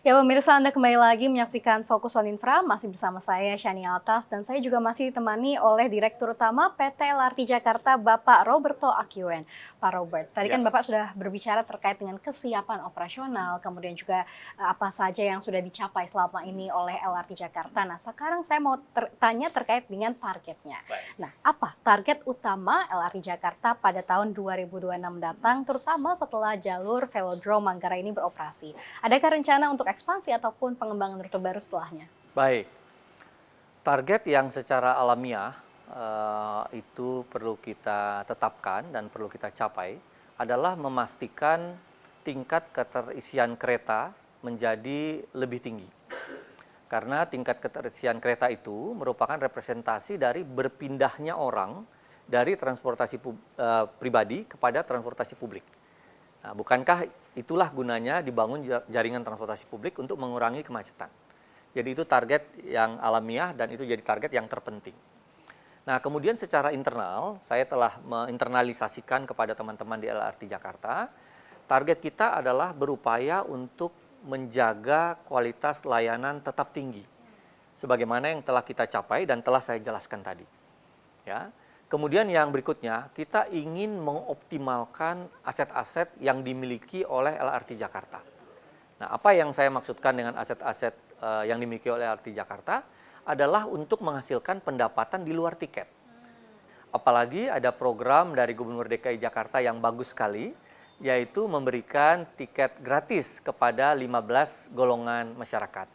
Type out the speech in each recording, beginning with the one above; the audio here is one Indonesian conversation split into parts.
Ya pemirsa, Anda kembali lagi menyaksikan Fokus on Infra, masih bersama saya Shani Altas, dan saya juga masih ditemani oleh Direktur Utama PT LRT Jakarta, Bapak Roberto Akiwen. Pak Robert, tadi kan Ya, Bapak sudah berbicara terkait dengan kesiapan operasional, kemudian juga apa saja yang sudah dicapai selama ini oleh LRT Jakarta. Nah, sekarang saya mau tanya terkait dengan targetnya. baik. Nah, apa target utama LRT Jakarta pada tahun 2026 datang, terutama setelah jalur Velodrome Manggarai ini beroperasi? Adakah rencana untuk ekspansi ataupun pengembangan rute baru setelahnya? Baik, target yang secara alamiah itu perlu kita tetapkan dan perlu kita capai adalah memastikan tingkat keterisian kereta menjadi lebih tinggi. Karena tingkat keterisian kereta itu merupakan representasi dari berpindahnya orang dari transportasi pribadi kepada transportasi publik. Nah, bukankah itulah gunanya dibangun jaringan transportasi publik untuk mengurangi kemacetan? Jadi itu target yang alamiah dan itu jadi target yang terpenting. Nah, kemudian secara internal, saya telah menginternalisasikan kepada teman-teman di LRT Jakarta, target kita adalah berupaya untuk menjaga kualitas layanan tetap tinggi, sebagaimana yang telah kita capai dan telah saya jelaskan tadi. Ya. Kemudian yang berikutnya, kita ingin mengoptimalkan aset-aset yang dimiliki oleh LRT Jakarta. Nah, apa yang saya maksudkan dengan aset-aset yang dimiliki oleh LRT Jakarta adalah untuk menghasilkan pendapatan di luar tiket. Apalagi ada program dari Gubernur DKI Jakarta yang bagus sekali, yaitu memberikan tiket gratis kepada 15 golongan masyarakat.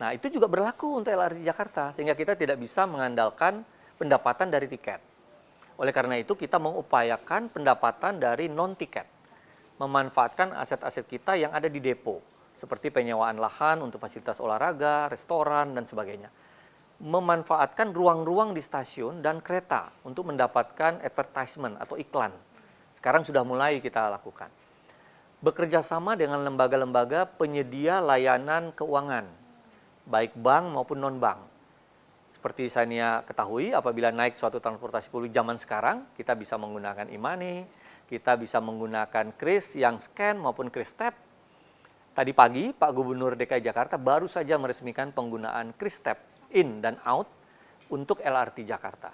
Nah, itu juga berlaku untuk LRT Jakarta, sehingga kita tidak bisa mengandalkan pendapatan dari tiket. Oleh karena itu, kita mengupayakan pendapatan dari non-tiket, memanfaatkan aset-aset kita yang ada di depo, seperti penyewaan lahan untuk fasilitas olahraga, restoran, dan sebagainya. Memanfaatkan ruang-ruang di stasiun dan kereta untuk mendapatkan advertisement atau iklan. Sekarang sudah mulai kita lakukan. Bekerja sama dengan lembaga-lembaga penyedia layanan keuangan, baik bank maupun non-bank. Seperti saya ketahui, apabila naik suatu transportasi publik zaman sekarang, kita bisa menggunakan e-money, kita bisa menggunakan kris yang scan maupun kris tap. Tadi pagi, Pak Gubernur DKI Jakarta baru saja meresmikan penggunaan kris tap in dan out untuk LRT Jakarta.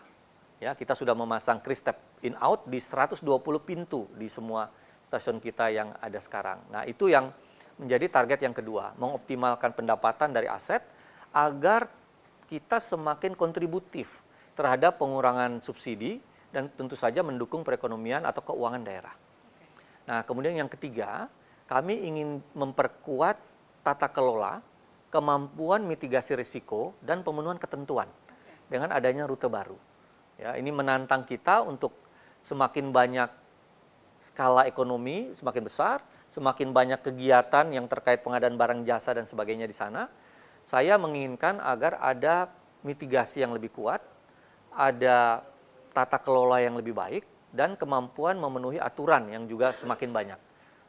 Ya, kita sudah memasang kris tap in out di 120 pintu di semua stasiun kita yang ada sekarang. Nah, itu yang menjadi target yang kedua, mengoptimalkan pendapatan dari aset agar kita semakin kontributif terhadap pengurangan subsidi dan tentu saja mendukung perekonomian atau keuangan daerah. Nah, kemudian yang ketiga, kami ingin memperkuat tata kelola, kemampuan mitigasi risiko, dan pemenuhan ketentuan dengan adanya rute baru. Ya, ini menantang kita untuk semakin banyak skala ekonomi, semakin besar, semakin banyak kegiatan yang terkait pengadaan barang jasa dan sebagainya di sana. Saya menginginkan agar ada mitigasi yang lebih kuat, ada tata kelola yang lebih baik, dan kemampuan memenuhi aturan yang juga semakin banyak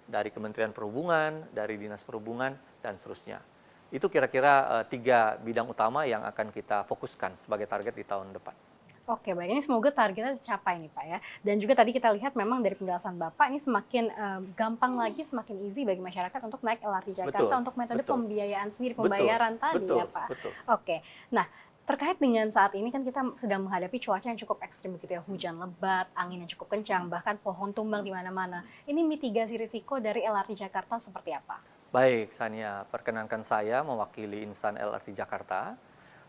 dari Kementerian Perhubungan, dari Dinas Perhubungan, dan seterusnya. Itu kira-kira 3 bidang utama yang akan kita fokuskan sebagai target di tahun depan. Oke, baik. Ini semoga targetnya tercapai nih Pak ya. Dan juga tadi kita lihat memang dari penjelasan Bapak ini semakin gampang lagi, semakin easy bagi masyarakat untuk naik LRT Jakarta Betul, untuk metode betul, pembiayaan sendiri, betul, pembayaran tadi ya betul, Pak. betul. Oke, nah terkait dengan saat ini kan kita sedang menghadapi cuaca yang cukup ekstrim begitu ya, hujan lebat, angin yang cukup kencang, bahkan pohon tumbang di mana-mana. Ini mitigasi risiko dari LRT Jakarta seperti apa? Baik, Sania, perkenankan saya mewakili insan LRT Jakarta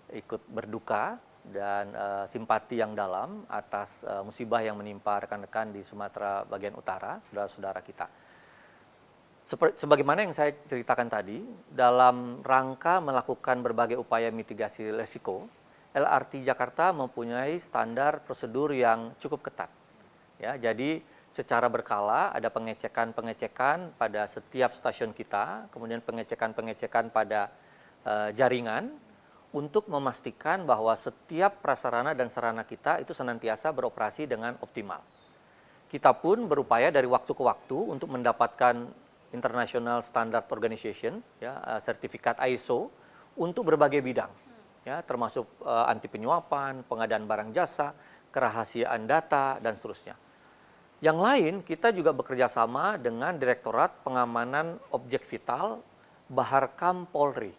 ikut berduka dan simpati yang dalam atas musibah yang menimpa rekan-rekan di Sumatera bagian utara, saudara-saudara kita. Sebagaimana yang saya ceritakan tadi, dalam rangka melakukan berbagai upaya mitigasi risiko, LRT Jakarta mempunyai standar prosedur yang cukup ketat. Ya, jadi secara berkala ada pengecekan-pengecekan pada setiap stasiun kita, kemudian pengecekan-pengecekan pada jaringan untuk memastikan bahwa setiap prasarana dan sarana kita itu senantiasa beroperasi dengan optimal. Kita pun berupaya dari waktu ke waktu untuk mendapatkan International Standard Organization, ya, sertifikat ISO untuk berbagai bidang, ya, termasuk anti penyuapan, pengadaan barang jasa, kerahasiaan data, dan seterusnya. Yang lain, kita juga bekerja sama dengan Direktorat Pengamanan Objek Vital Baharkam Polri.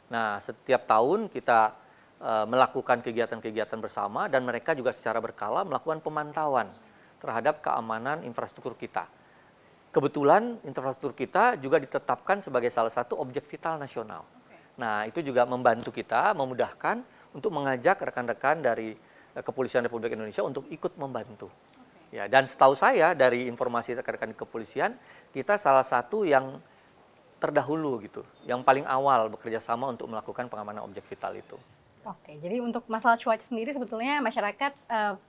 Nah, setiap tahun kita melakukan kegiatan-kegiatan bersama dan mereka juga secara berkala melakukan pemantauan terhadap keamanan infrastruktur kita. Kebetulan infrastruktur kita juga ditetapkan sebagai salah satu objek vital nasional. Nah, itu juga membantu kita, memudahkan untuk mengajak rekan-rekan dari Kepolisian Republik Indonesia untuk ikut membantu. Ya, dan setahu saya dari informasi rekan-rekan kepolisian, kita salah satu yang terdahulu gitu, yang paling awal bekerja sama untuk melakukan pengamanan objek vital itu. Oke, jadi untuk masalah cuaca sendiri sebetulnya masyarakat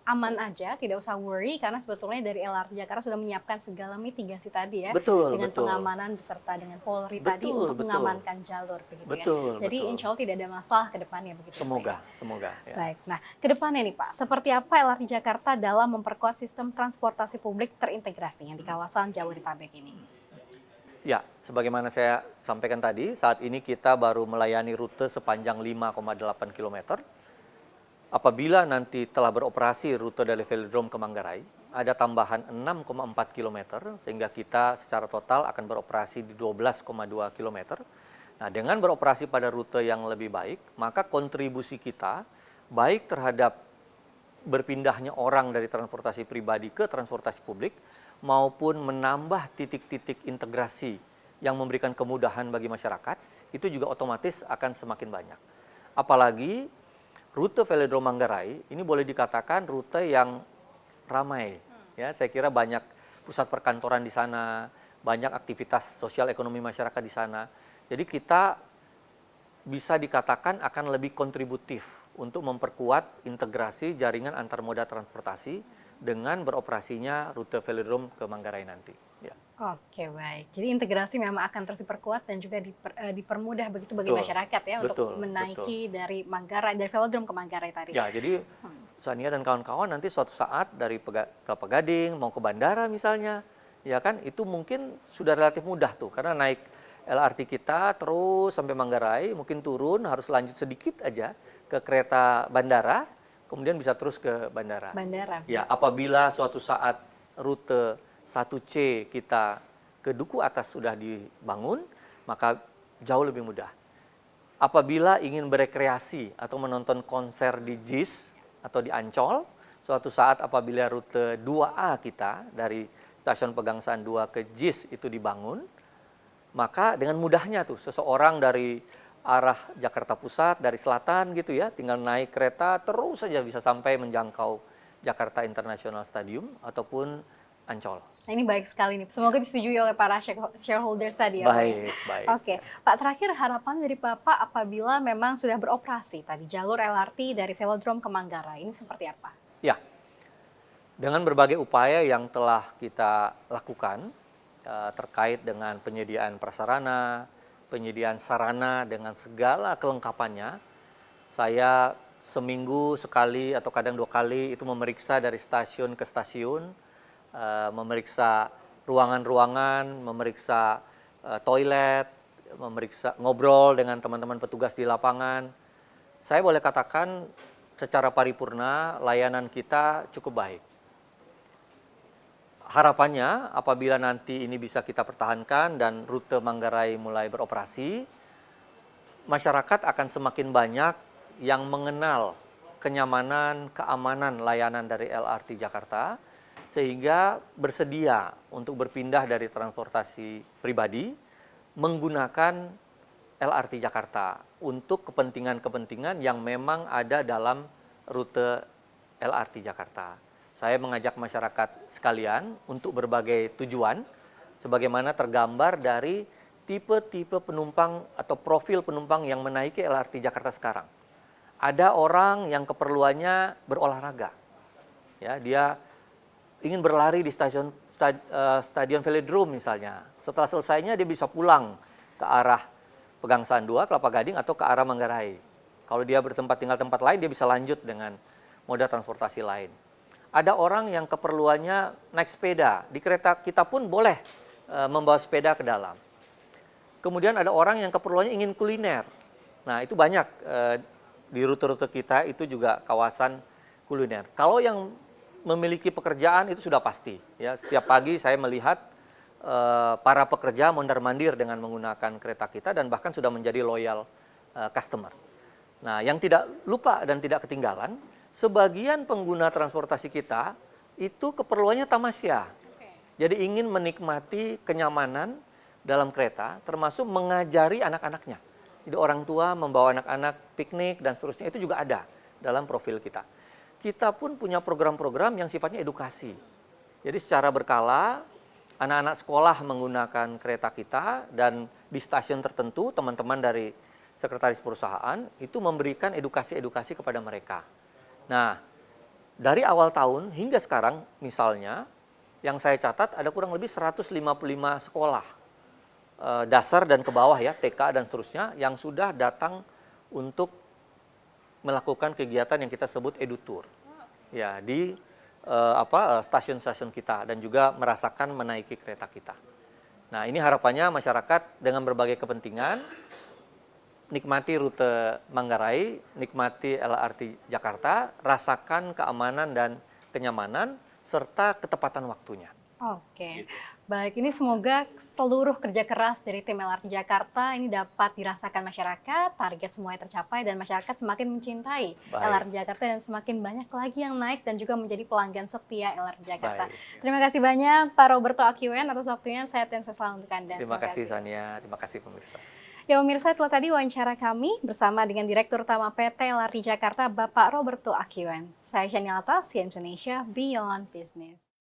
aman aja, tidak usah worry karena sebetulnya dari LRT Jakarta sudah menyiapkan segala mitigasi tadi ya, Betul, dengan betul. pengamanan beserta dengan Polri Betul, tadi untuk betul. mengamankan jalur begitu Betul, ya. Jadi betul. insya Allah tidak ada masalah ke depannya begitu. Semoga, ya, Pak, semoga. ya? Ya. Baik, nah ke depannya nih Pak, seperti apa LRT Jakarta dalam memperkuat sistem transportasi publik terintegrasi yang di kawasan Jabodetabek ini? Ya, sebagaimana saya sampaikan tadi, saat ini kita baru melayani rute sepanjang 5,8 km. Apabila nanti telah beroperasi rute dari Velodrome ke Manggarai, ada tambahan 6,4 km, sehingga kita secara total akan beroperasi di 12,2 km. Nah, dengan beroperasi pada rute yang lebih baik, maka kontribusi kita, baik terhadap berpindahnya orang dari transportasi pribadi ke transportasi publik, maupun menambah titik-titik integrasi yang memberikan kemudahan bagi masyarakat, itu juga otomatis akan semakin banyak. Apalagi rute Velodrome Manggarai ini boleh dikatakan rute yang ramai. Ya, saya kira banyak pusat perkantoran di sana, banyak aktivitas sosial ekonomi masyarakat di sana. Jadi kita bisa dikatakan akan lebih kontributif untuk memperkuat integrasi jaringan antar moda transportasi dengan beroperasinya rute Velodrome ke Manggarai nanti. Ya. Oke, baik. Jadi integrasi memang akan terus diperkuat dan juga dipermudah begitu bagi Betul, masyarakat ya untuk betul, menaiki dari Manggarai, dari Velodrome ke Manggarai tadi. Ya, jadi Sania dan kawan-kawan nanti suatu saat dari Kelapa Gading mau ke bandara misalnya, ya kan, itu mungkin sudah relatif mudah tuh karena naik LRT kita terus sampai Manggarai, mungkin turun harus lanjut sedikit aja ke kereta bandara, kemudian bisa terus ke bandara. Ya, apabila suatu saat rute 1C kita ke Duku Atas sudah dibangun, maka jauh lebih mudah. Apabila ingin berekreasi atau menonton konser di JIS atau di Ancol, suatu saat apabila rute 2A kita dari Stasiun Pegangsaan 2 ke JIS itu dibangun, maka dengan mudahnya tuh seseorang dari arah Jakarta Pusat, dari selatan gitu ya, tinggal naik kereta terus saja bisa sampai menjangkau Jakarta International Stadium ataupun Ancol. Nah ini baik sekali nih, semoga disetujui oleh para shareholders tadi ya. Baik, baik. Oke, Pak, terakhir harapan dari Bapak apabila memang sudah beroperasi tadi jalur LRT dari Velodrome ke Manggarai, ini seperti apa? Ya, dengan berbagai upaya yang telah kita lakukan terkait dengan penyediaan prasarana, penyediaan sarana dengan segala kelengkapannya, saya seminggu sekali atau kadang 2 kali itu memeriksa dari stasiun ke stasiun, memeriksa ruangan-ruangan, memeriksa toilet, memeriksa ngobrol dengan teman-teman petugas di lapangan. Saya boleh katakan secara paripurna layanan kita cukup baik. Harapannya apabila nanti ini bisa kita pertahankan dan rute Manggarai mulai beroperasi, masyarakat akan semakin banyak yang mengenal kenyamanan, keamanan layanan dari LRT Jakarta, sehingga bersedia untuk berpindah dari transportasi pribadi menggunakan LRT Jakarta untuk kepentingan-kepentingan yang memang ada dalam rute LRT Jakarta. Saya mengajak masyarakat sekalian untuk berbagai tujuan, sebagaimana tergambar dari tipe-tipe penumpang atau profil penumpang yang menaiki LRT Jakarta sekarang. Ada orang yang keperluannya berolahraga, ya, dia ingin berlari di Stadion Velodrome misalnya. Setelah selesainya dia bisa pulang ke arah Pegangsaan 2, Kelapa Gading atau ke arah Manggarai. Kalau dia bertempat tinggal tempat lain, dia bisa lanjut dengan moda transportasi lain. Ada orang yang keperluannya naik sepeda, di kereta kita pun boleh membawa sepeda ke dalam. Kemudian ada orang yang keperluannya ingin kuliner. Nah, itu banyak di rute-rute kita itu juga kawasan kuliner. Kalau yang memiliki pekerjaan itu sudah pasti. Ya, setiap pagi saya melihat para pekerja mondar-mandir dengan menggunakan kereta kita dan bahkan sudah menjadi loyal customer. Nah, yang tidak lupa dan tidak ketinggalan, sebagian pengguna transportasi kita itu keperluannya tamasya. Jadi ingin menikmati kenyamanan dalam kereta, termasuk mengajari anak-anaknya. Jadi orang tua membawa anak-anak piknik dan seterusnya, itu juga ada dalam profil kita. Kita pun punya program-program yang sifatnya edukasi. Jadi secara berkala, anak-anak sekolah menggunakan kereta kita dan di stasiun tertentu teman-teman dari sekretaris perusahaan itu memberikan edukasi-edukasi kepada mereka. Nah, dari awal tahun hingga sekarang misalnya yang saya catat ada kurang lebih 155 sekolah dasar dan ke bawah ya, TK dan seterusnya yang sudah datang untuk melakukan kegiatan yang kita sebut edutur. Ya, di stasiun-stasiun kita dan juga merasakan menaiki kereta kita. Nah, ini harapannya masyarakat dengan berbagai kepentingan nikmati rute Manggarai, nikmati LRT Jakarta, rasakan keamanan dan kenyamanan serta ketepatan waktunya. Oke, baik, ini semoga seluruh kerja keras dari tim LRT Jakarta ini dapat dirasakan masyarakat, target semuanya tercapai dan masyarakat semakin mencintai LRT Jakarta dan semakin banyak lagi yang naik dan juga menjadi pelanggan setia LRT Jakarta. Terima kasih banyak Pak Roberto Akiwen atas waktunya, sehat dan sukses untuk Anda. Terima kasih Sania, terima kasih pemirsa. Ya pemirsa, itulah tadi wawancara kami bersama dengan Direktur Utama PT LRT Jakarta, Bapak Roberto Akiwen. Saya Shani Alta, CNBC Indonesia, Beyond Business.